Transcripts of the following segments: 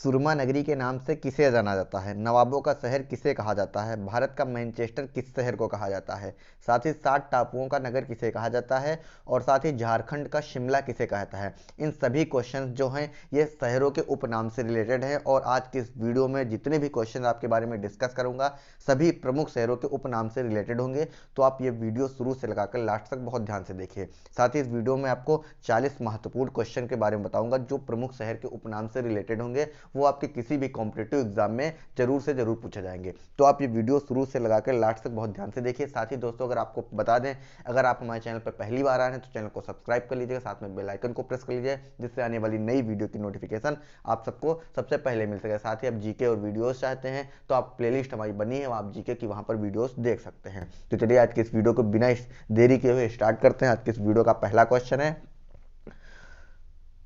सुरमा नगरी के नाम से किसे जाना जाता है? नवाबों का शहर किसे कहा जाता है? भारत का मैनचेस्टर किस शहर को कहा जाता है? साथ ही 7 टापुओं का नगर किसे कहा जाता है? और साथ ही झारखंड का शिमला किसे कहता है? इन सभी क्वेश्चन जो हैं ये शहरों के उपनाम से रिलेटेड है, और आज के इस वीडियो में जितने भी क्वेश्चन आपके बारे में डिस्कस करूंगा सभी प्रमुख शहरों के उपनाम से रिलेटेड होंगे। तो आप ये वीडियो शुरू से लगाकर लास्ट तक बहुत ध्यान से देखिए। साथ ही इस वीडियो में आपको 40 महत्वपूर्ण क्वेश्चन के बारे में बताऊंगा जो प्रमुख शहर के उपनाम से रिलेटेड होंगे, वो आपके किसी भी कॉम्पिटिटिव एग्जाम में जरूर से जरूर पूछे जाएंगे। तो आप ये वीडियो शुरू से लगाकर लास्ट तक बहुत ध्यान से देखिए। साथ ही दोस्तों, अगर आपको बता दें, अगर आप हमारे चैनल पर पहली बार आ रहे हैं तो चैनल को सब्सक्राइब कर लीजिएगा, साथ में बेल आइकन को प्रेस कर लीजिए, जिससे आने वाली नई वीडियो की नोटिफिकेशन आप सबको सबसे पहले मिल सके। साथ ही आप जीके और वीडियोस चाहते हैं तो आप प्लेलिस्ट हमारी बनी है, आप जीके की वहां पर वीडियोस देख सकते हैं। तो चलिए आज के इस वीडियो को बिना देरी किए हुए स्टार्ट करते हैं। आज के इस वीडियो का पहला क्वेश्चन है,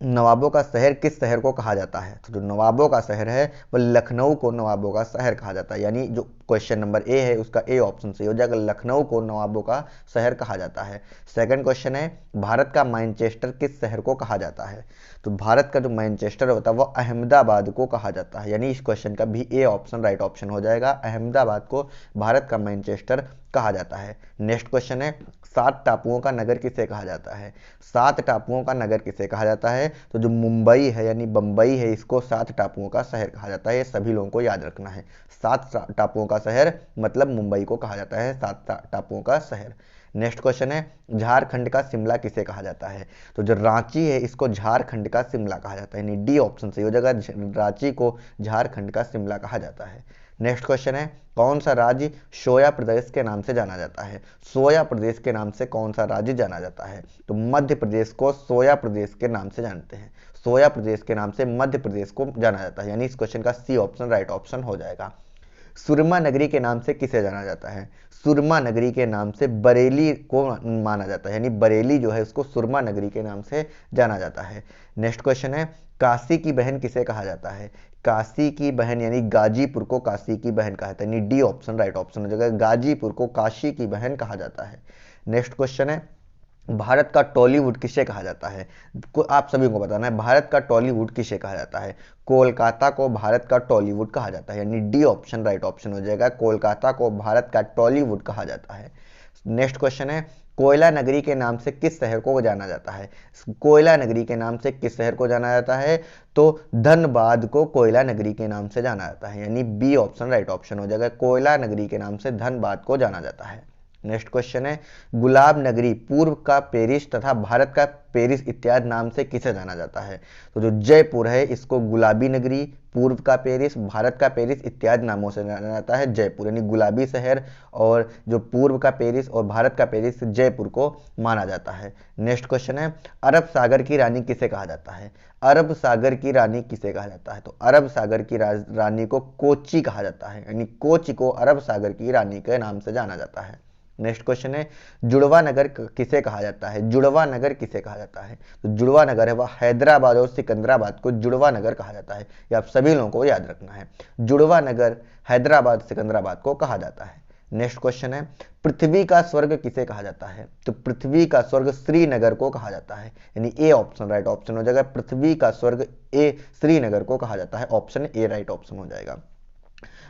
नवाबों का शहर किस शहर को कहा जाता है? तो जो नवाबों का शहर है वह लखनऊ को नवाबों का शहर कहा जाता है। यानी जो क्वेश्चन नंबर ए है उसका ए ऑप्शन सही हो जाएगा, लखनऊ को नवाबों का शहर कहा जाता है। सेकंड क्वेश्चन है, भारत का मैनचेस्टर किस शहर को कहा जाता है? तो भारत का जो मैनचेस्टर होता है वह अहमदाबाद को कहा जाता है। यानी इस क्वेश्चन का भी ए ऑप्शन राइट ऑप्शन हो जाएगा, अहमदाबाद को भारत का मैनचेस्टर कहा जाता है। नेक्स्ट क्वेश्चन है, 7 टापुओं का नगर किसे कहा जाता है? 7 टापुओं का नगर किसे कहा जाता है? तो जो मुंबई है यानी बंबई है, इसको 7 टापुओं का शहर कहा जाता है। ये सभी लोगों को याद रखना है, 7 टापुओं का शहर मतलब मुंबई को कहा जाता है 7 टापुओं का शहर। नेक्स्ट क्वेश्चन है, झारखंड का शिमला किसे कहा जाता है? तो जो रांची है इसको झारखंड का शिमला कहा जाता है। यानी डी ऑप्शन सही हो जाएगा, रांची को झारखंड का शिमला कहा जाता है। नेक्स्ट क्वेश्चन है, कौन सा राज्य सोया प्रदेश के नाम से जाना जाता है? सोया प्रदेश के नाम से कौन सा राज्य जाना जाता है? तो मध्य प्रदेश को सोया प्रदेश के नाम से जानते हैं, सोया प्रदेश के नाम से मध्य प्रदेश को जाना जाता है। यानी इस क्वेश्चन का सी ऑप्शन राइट ऑप्शन हो जाएगा। सुरमा नगरी के नाम से किसे जाना जाता है? सुरमा नगरी के नाम से बरेली को माना जाता है। यानी बरेली जो है उसको सुरमा नगरी के नाम से जाना जाता है। नेक्स्ट क्वेश्चन है, काशी की बहन किसे कहा जाता है? काशी की बहन यानी गाजीपुर को काशी की बहन कहा जाता है। यानी डी ऑप्शन राइट ऑप्शन हो जाएगा, गाजीपुर को काशी की बहन कहा जाता है। नेक्स्ट क्वेश्चन है, भारत का टॉलीवुड किसे कहा जाता है? आप सभी को बताना है, भारत का टॉलीवुड किसे कहा जाता है? कोलकाता को भारत का टॉलीवुड कहा जाता है। यानी डी ऑप्शन राइट ऑप्शन हो जाएगा, कोलकाता को भारत का टॉलीवुड कहा जाता है। नेक्स्ट क्वेश्चन है, कोयला नगरी के नाम से किस शहर को जाना जाता है? कोयला नगरी के नाम से किस शहर को जाना जाता है? तो धनबाद को कोयला नगरी के नाम से जाना जाता है। यानी बी ऑप्शन राइट ऑप्शन हो जाएगा, कोयला नगरी के नाम से धनबाद को जाना जाता है। नेक्स्ट क्वेश्चन है, गुलाब नगरी पूर्व का पेरिस तथा भारत का पेरिस इत्यादि नाम से किसे जाना जाता है? तो जो जयपुर है इसको गुलाबी नगरी, पूर्व का पेरिस, भारत का पेरिस इत्यादि नामों से जाना जाता है जयपुर। यानी गुलाबी शहर और जो पूर्व का पेरिस और भारत का पेरिस जयपुर को माना जाता है। नेक्स्ट क्वेश्चन है, अरब सागर की रानी किसे कहा जाता है? अरब सागर की रानी किसे कहा जाता है? तो अरब सागर की रानी को कोची कहा जाता है। यानी कोची को अरब सागर की रानी के नाम से जाना जाता है। नेक्स्ट क्वेश्चन है, जुड़वा नगर किसे कहा जाता है? जुड़वा नगर किसे कहा जाता है? तो जुड़वा नगर है वह हैदराबाद और सिकंदराबाद को जुड़वा नगर कहा जाता है। ये आप सभी लोगों को याद रखना है, जुड़वा नगर हैदराबाद सिकंदराबाद को कहा जाता है। नेक्स्ट क्वेश्चन है, पृथ्वी का स्वर्ग किसे कहा जाता है? तो पृथ्वी का स्वर्ग श्रीनगर को कहा जाता है। यानी ए ऑप्शन राइट ऑप्शन हो जाएगा, पृथ्वी का स्वर्ग ए श्रीनगर को कहा जाता है, ऑप्शन ए राइट ऑप्शन हो जाएगा।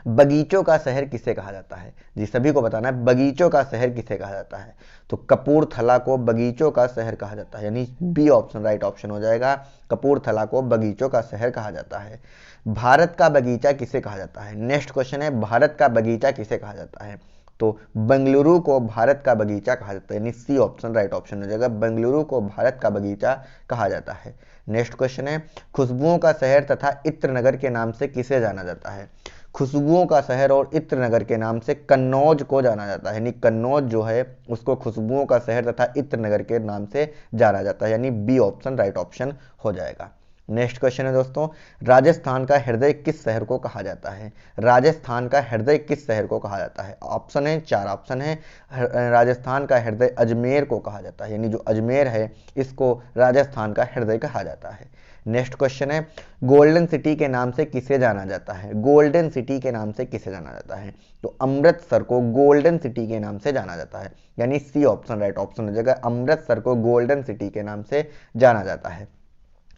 बगीचों का शहर किसे कहा जाता है? जी सभी को बताना है, बगीचों का शहर किसे कहा जाता है? तो कपूरथला को बगीचों का शहर कहा जाता है। यानी बी ऑप्शन राइट ऑप्शन हो जाएगा, कपूरथला को बगीचों का शहर कहा जाता है। भारत का बगीचा किसे कहा जाता है? नेक्स्ट क्वेश्चन है, भारत का बगीचा किसे कहा जाता है? तो बेंगलुरु को भारत का बगीचा कहा जाता है। यानी सी ऑप्शन राइट ऑप्शन हो जाएगा, बेंगलुरु को भारत का बगीचा कहा जाता है। नेक्स्ट क्वेश्चन है, खुशबुओं का शहर तथा इत्र नगर के नाम से किसे जाना जाता है? खुशबुओं का शहर और इत्र नगर के नाम से कन्नौज को जाना जाता है। यानी कन्नौज जो है उसको खुशबुओं का शहर तथा इत्र नगर के नाम से जाना जाता है। यानी बी ऑप्शन राइट ऑप्शन हो जाएगा। नेक्स्ट क्वेश्चन है दोस्तों, राजस्थान का हृदय किस शहर को कहा जाता है? राजस्थान का हृदय किस शहर को कहा जाता है? ऑप्शन है, 4 ऑप्शन है। राजस्थान का हृदय अजमेर को कहा जाता है। यानी जो अजमेर है इसको राजस्थान का हृदय कहा जाता है। नेक्स्ट क्वेश्चन है, गोल्डन सिटी के नाम से किसे जाना जाता है? गोल्डन सिटी के नाम से किसे जाना जाता है? तो अमृतसर को गोल्डन सिटी के नाम से जाना जाता है। यानी सी ऑप्शन राइट ऑप्शन हो जाएगा, अमृतसर को गोल्डन सिटी के नाम से जाना जाता है।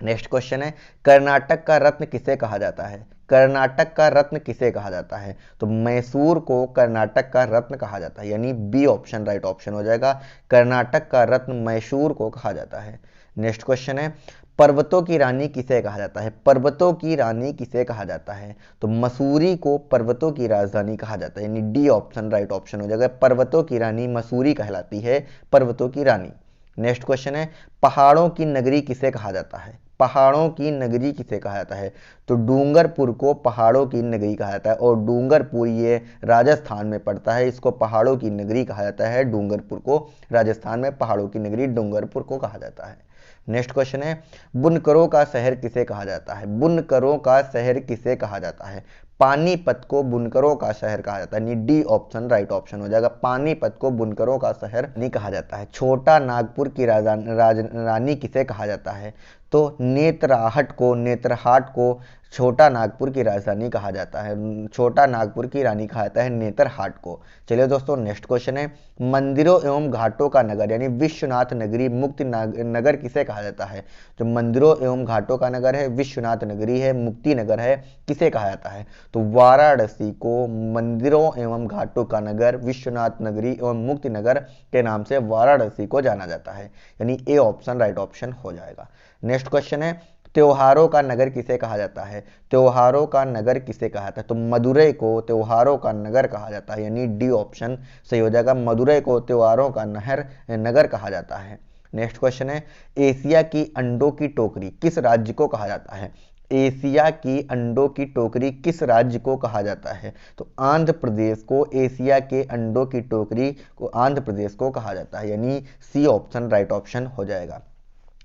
नेक्स्ट क्वेश्चन है, कर्नाटक का रत्न किसे कहा जाता है? कर्नाटक का रत्न किसे कहा जाता है? तो मैसूर को कर्नाटक का रत्न कहा जाता है, यानी बी ऑप्शन राइट ऑप्शन हो जाएगा। कर्नाटक का रत्न मैसूर को कहा जाता है। नेक्स्ट क्वेश्चन है, पर्वतों की रानी किसे कहा जाता है? पर्वतों की रानी किसे कहा जाता है? तो मसूरी को पर्वतों की राजधानी कहा जाता है, यानी डी ऑप्शन राइट ऑप्शन हो जाएगा। पर्वतों की रानी मसूरी कहलाती है, पर्वतों की रानी। नेक्स्ट क्वेश्चन है, पहाड़ों की नगरी किसे कहा जाता है? पहाड़ों की नगरी किसे कहा जाता है? तो डूंगरपुर को पहाड़ों की नगरी कहा जाता है, और डूंगरपुर ये राजस्थान में पड़ता है, इसको पहाड़ों की नगरी कहा जाता है। डूंगरपुर को राजस्थान में पहाड़ों की नगरी डूंगरपुर को कहा जाता है। नेक्स्ट क्वेश्चन है, बुनकरों का शहर किसे कहा जाता है? बुनकरों का शहर किसे कहा जाता है? पानीपत को बुनकरों का शहर कहा जाता है, डी ऑप्शन राइट ऑप्शन हो जाएगा। पानीपत को बुनकरों का शहर नहीं कहा जाता है। छोटा नागपुर की रानी किसे कहा जाता है? तो नेतरहाट को छोटा नागपुर की राजधानी कहा जाता है, छोटा नागपुर की रानी कहा जाता है नेतरहाट को। चलिए दोस्तों, नेक्स्ट क्वेश्चन है, मंदिरों एवं घाटों का नगर यानी विश्वनाथ नगरी मुक्ति नगर किसे कहा जाता है? जो मंदिरों एवं घाटों का नगर है, विश्वनाथ नगरी है, मुक्ति नगर है, किसे कहा जाता है? तो वाराणसी को मंदिरों एवं घाटों का नगर, विश्वनाथ नगरी एवं मुक्ति नगर के नाम से वाराणसी को जाना जाता है, यानी ए ऑप्शन राइट ऑप्शन हो जाएगा। नेक्स्ट क्वेश्चन है, त्योहारों का नगर किसे कहा जाता है? त्योहारों का नगर किसे कहा जाता है? तो मदुरई को त्योहारों का नगर कहा जाता है, यानी डी ऑप्शन सही हो जाएगा। मदुरई को त्योहारों का नगर कहा जाता है। नेक्स्ट क्वेश्चन है, एशिया की अंडों की टोकरी किस राज्य को कहा जाता है? एशिया की अंडों की टोकरी किस राज्य को कहा जाता है? तो आंध्र प्रदेश को एशिया के अंडों की टोकरी को आंध्र प्रदेश को कहा जाता है, यानी सी ऑप्शन राइट ऑप्शन हो जाएगा।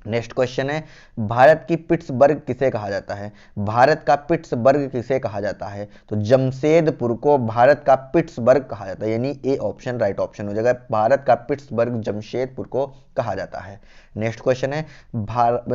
नेक्स्ट क्वेश्चन है, भारत की पिट्सबर्ग किसे कहा जाता है? भारत का पिट्सबर्ग किसे कहा जाता है? तो जमशेदपुर को भारत का पिट्सबर्ग कहा जाता है, यानी ए ऑप्शन राइट ऑप्शन हो जाएगा। भारत का पिट्सबर्ग जमशेदपुर को कहा जाता है। नेक्स्ट क्वेश्चन है,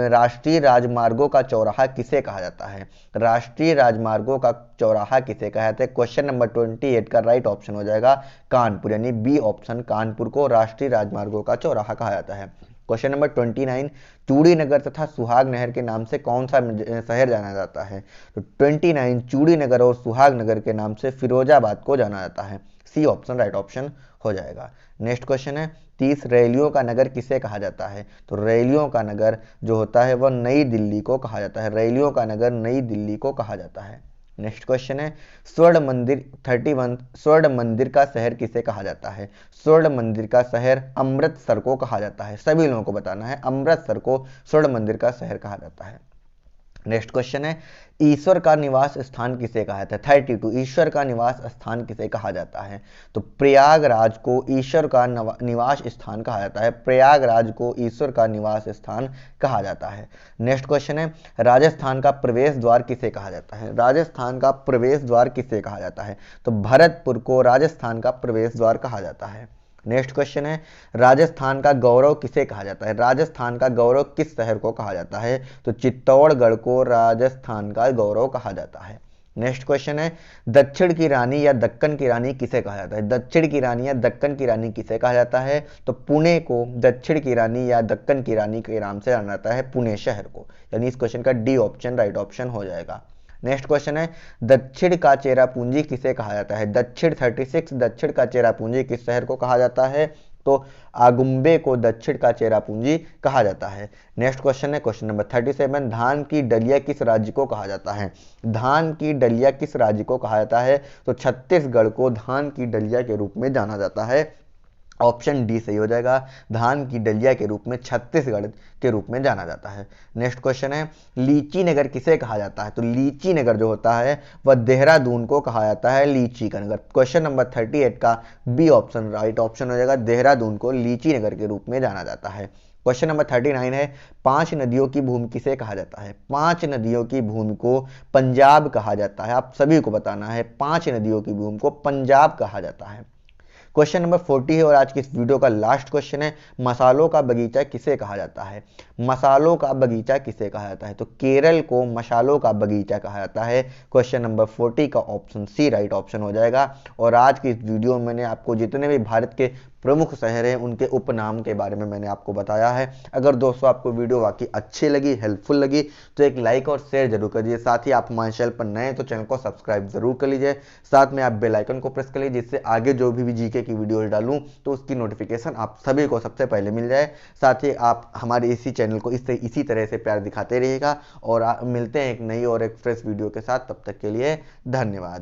राष्ट्रीय राजमार्गों का चौराहा किसे कहा जाता है? राष्ट्रीय राजमार्गों का चौराहा किसे कहा जाता है? क्वेश्चन नंबर 28 का राइट ऑप्शन हो जाएगा कानपुर, यानी बी ऑप्शन कानपुर को राष्ट्रीय राजमार्गों का चौराहा कहा जाता है। क्वेश्चन नंबर 29, चूड़ी नगर तथा सुहाग नहर के नाम से कौन सा शहर जाना जाता है? तो 29 चूड़ी नगर और सुहाग नगर के नाम से फिरोजाबाद को जाना जाता है, सी ऑप्शन राइट ऑप्शन हो जाएगा। नेक्स्ट क्वेश्चन है, 30 रैलियों का नगर किसे कहा जाता है? तो रैलियों का नगर जो होता है वह नई दिल्ली को कहा जाता है, रैलियों का नगर नई दिल्ली को कहा जाता है। नेक्स्ट क्वेश्चन है, स्वर्ण मंदिर 31 स्वर्ण मंदिर का शहर किसे कहा जाता है? स्वर्ण मंदिर का शहर अमृतसर को कहा जाता है, सभी लोगों को बताना है, अमृतसर को स्वर्ण मंदिर का शहर कहा जाता है। नेक्स्ट क्वेश्चन है, ईश्वर का निवास स्थान किसे कहा जाता है? 32 ईश्वर का निवास स्थान किसे कहा जाता है? तो प्रयागराज को ईश्वर का निवास स्थान कहा जाता है, प्रयागराज को ईश्वर का निवास स्थान कहा जाता है। नेक्स्ट क्वेश्चन है, राजस्थान का प्रवेश द्वार किसे कहा जाता है? राजस्थान का प्रवेश द्वार किसे कहा जाता है? तो भरतपुर को राजस्थान का प्रवेश द्वार कहा जाता है। नेक्स्ट क्वेश्चन है, राजस्थान का गौरव किसे कहा जाता है? राजस्थान का गौरव किस शहर को कहा जाता है? तो चित्तौड़गढ़ को राजस्थान का गौरव कहा जाता है। नेक्स्ट क्वेश्चन है, दक्षिण की रानी या दक्कन की रानी किसे कहा जाता है? दक्षिण की रानी या दक्कन की रानी किसे कहा जाता है? तो पुणे को दक्षिण की रानी या दक्कन की रानी के नाम से जाना जाता है, पुणे शहर को, यानी इस क्वेश्चन का डी ऑप्शन राइट ऑप्शन हो जाएगा। नेक्स्ट क्वेश्चन है, दक्षिण का चेरापूंजी किसे कहा जाता है? दक्षिण 36 दक्षिण का चेरापूंजी किस शहर को कहा जाता है? तो आगुम्बे को दक्षिण का चेरापूंजी कहा जाता है। नेक्स्ट क्वेश्चन है क्वेश्चन नंबर 37, धान की डलिया किस राज्य को कहा जाता है? धान की डलिया किस राज्य को कहा जाता है? तो छत्तीसगढ़ को धान की डलिया के रूप में जाना जाता है, ऑप्शन डी सही हो जाएगा। धान की डलिया के रूप में छत्तीसगढ़ के रूप में जाना जाता है। नेक्स्ट क्वेश्चन है, लीची नगर किसे कहा जाता है? तो लीची नगर जो होता है वह देहरादून को कहा जाता है, लीची का नगर। क्वेश्चन नंबर 38 का बी ऑप्शन राइट ऑप्शन हो जाएगा, देहरादून को लीची नगर के रूप में जाना जाता है। क्वेश्चन नंबर 39 है, 5 नदियों की भूमि किसे कहा जाता है? 5 नदियों की भूमि को पंजाब कहा जाता है, आप सभी को बताना है, 5 नदियों की भूमि को पंजाब कहा जाता है। क्वेश्चन नंबर 40 है और आज की इस वीडियो का लास्ट क्वेश्चन है, मसालों का बगीचा किसे कहा जाता है? मसालों का बगीचा किसे कहा जाता है? तो केरल को मसालों का बगीचा कहा जाता है। क्वेश्चन नंबर 40 का ऑप्शन सी राइट ऑप्शन हो जाएगा। और आज की इस वीडियो में मैंने आपको जितने भी भारत के प्रमुख शहर हैं उनके उपनाम के बारे में मैंने आपको बताया है। अगर दोस्तों आपको वीडियो वाकई अच्छी लगी, हेल्पफुल लगी, तो एक लाइक और शेयर जरूर कर दीजिए। साथ ही आप हमारे चैनल पर नए हैं तो चैनल को सब्सक्राइब जरूर कर लीजिए। साथ में आप बेल आइकन को प्रेस कर लीजिए, जिससे आगे जो भी जीके की वीडियोज डालूं तो उसकी नोटिफिकेशन आप सभी को सबसे पहले मिल जाए। साथ ही आप हमारे इसी चैनल को इसी तरह से प्यार दिखाते रहिएगा और मिलते हैं एक नई और एक फ्रेश वीडियो के साथ। तब तक के लिए धन्यवाद।